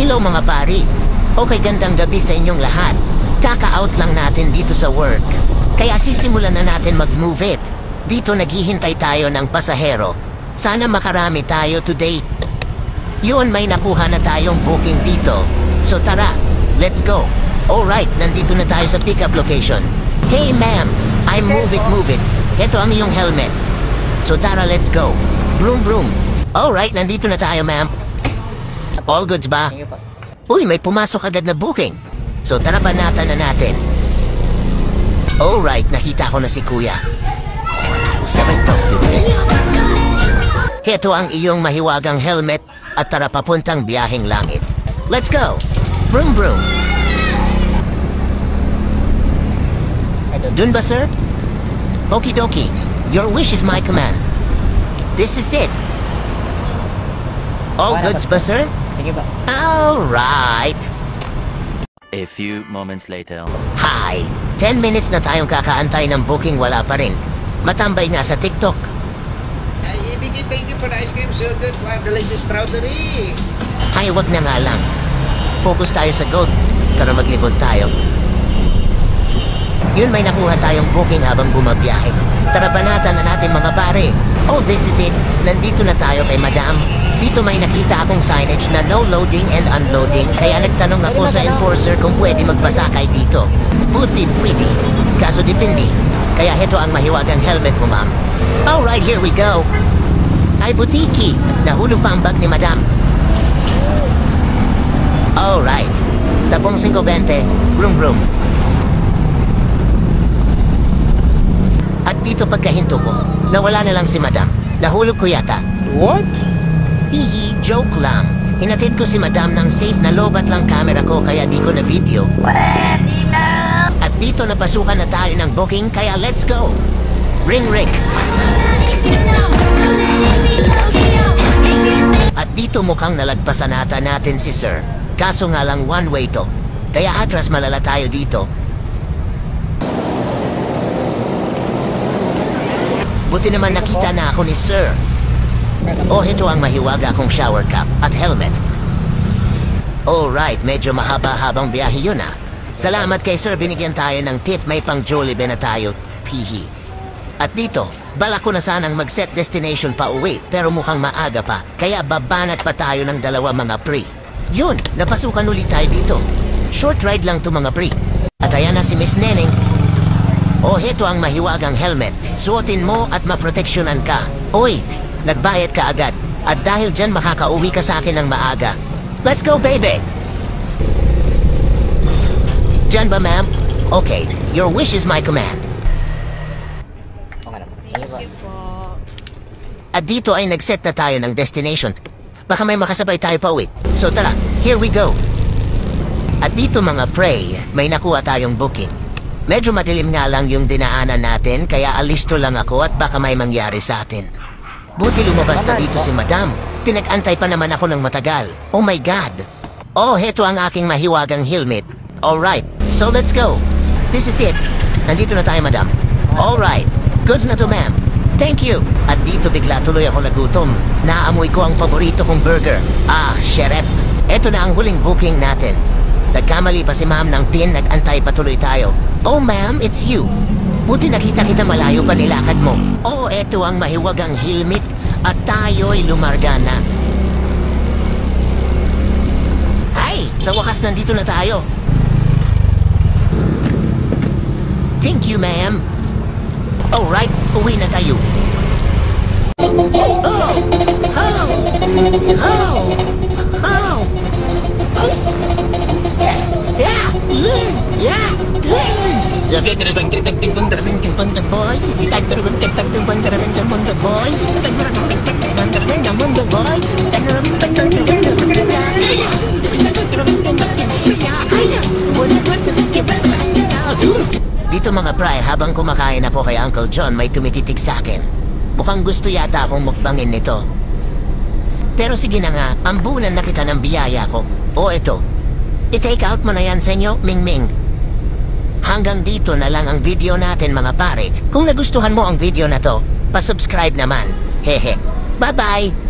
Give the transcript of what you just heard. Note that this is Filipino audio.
Hello mga pari. Okay, gandang gabi sa inyong lahat. Kaka-out lang natin dito sa work. Kaya sisimulan na natin mag-move it. Dito naghihintay tayo ng pasahero. Sana makarami tayo today. Yun, may nakuha na tayong booking dito. So tara, let's go. Alright, nandito na tayo sa pickup location. Hey ma'am, move it. Ito ang iyong helmet. So tara, let's go. Broom broom. Alright, nandito na tayo ma'am. All goods ba? Uy, may pumasok agad na booking. So tara, banatan na natin. Alright, nakita ko na si kuya. Sabay to. Ito ang iyong mahiwagang helmet at tara papuntang biyaheng langit. Let's go! Broom broom. Dun ba, sir? Okie dokie. Your wish is my command. This is it. All goods ba, sir? Alright. A few moments later. Hi. 10 minutes na tayong kakaantay ng booking, wala pa rin. Matambay nga sa TikTok. Thank you for the ice cream. So good. Wow, delicious strawberry. Ay, wag na nga lang. Focus tayo sa gold. Tara, maglibot tayo. Yun, may nakuha tayong booking habang bumabiyahe. Tara, banatan na natin mga pare. Oh, this is it. Nandito na tayo kay madam. Dito may nakita akong signage na no loading and unloading. Kaya nagtanong ako sa enforcer kung pwede magbasakay dito. Buti pwede. Kaso dipindi. Kaya ito ang mahiwagang helmet mo, ma'am. Alright, here we go. Ay, butiki. Nahulog pa ang bag ni madam. Alright. Tapong 5.20. Broom broom. At dito pagkahinto ko, nawala na lang si madam. Nahulog ko yata. What? Hihi, joke lang. Hinatid ko si madam ng safe na lobat lang camera ko kaya di ko na video. At dito napasukan na tayo ng booking kaya let's go. Ring ring. At dito mukhang nalagpasan ata natin si sir. Kaso nga lang one way to. Kaya atras malala tayo dito. Buti naman nakita na ako ni sir. Oh, ito ang mahiwaga kong shower cap at helmet. Alright, medyo mahaba-habang biyahe yun ah. Salamat kay sir, binigyan tayo ng tip, may pang Jollibee na tayo. Pihi. At dito, balak ko na sanang mag-set destination pa uwi, pero mukhang maaga pa. Kaya babanat pa tayo ng dalawa mga pre. Yun, napasukan ulit tayo dito. Short ride lang to mga pre. At ayan na si Miss Neneng. Oh, ito ang mahiwagang helmet. Suotin mo at maproteksyonan ka. Oy, nagbayad ka agad. At dahil dyan makakauwi ka sa akin ng maaga. Let's go, baby! Dyan ba, ma'am? Okay, your wish is my command. At dito ay nag-set na tayo ng destination. Baka may makasabay tayo pa uwi. So tara, here we go. At dito mga pre, may nakuha tayong booking. Medyo madilim nga lang yung dinaanan natin, kaya alisto lang ako at baka may mangyari sa atin. Buti lumabas na dito si madam. Pinag-antay pa naman ako ng matagal. Oh my God! Oh, heto ang aking mahiwagang helmet. Alright, so let's go. This is it. Nandito na tayo, madam. Alright, goods na to, ma'am. Thank you. At dito bigla tuloy ako nagutom. Naamoy ko ang paborito kong burger. Ah, Sheriff. Eto na ang huling booking natin. Nagkamali pa si ma'am ng pin, nag-antay pa tuloy tayo. Oh ma'am, it's you. Buti nakita kita malayo pa nilakad mo. Oh, eto ang mahiwagang helmet at tayo'y lumarga na. Ay, sa wakas nandito na tayo. Thank you, ma'am. Alright, uwi na tayo. Oh! Oh! Oh! Oh! Yeah! Yeah! Dito mga pray, habang kumakain ako kay Uncle John, may tumititig sa akin. Mukhang gusto yata akong mukbangin nito. Pero sige na nga, ambunan na kita ng biyaya ko. O eto, i-take out mo na yan sa inyo, Ming Ming. Hanggang dito na lang ang video natin mga pare. Kung nagustuhan mo ang video na to, pa-subscribe naman. Hehe. Bye-bye!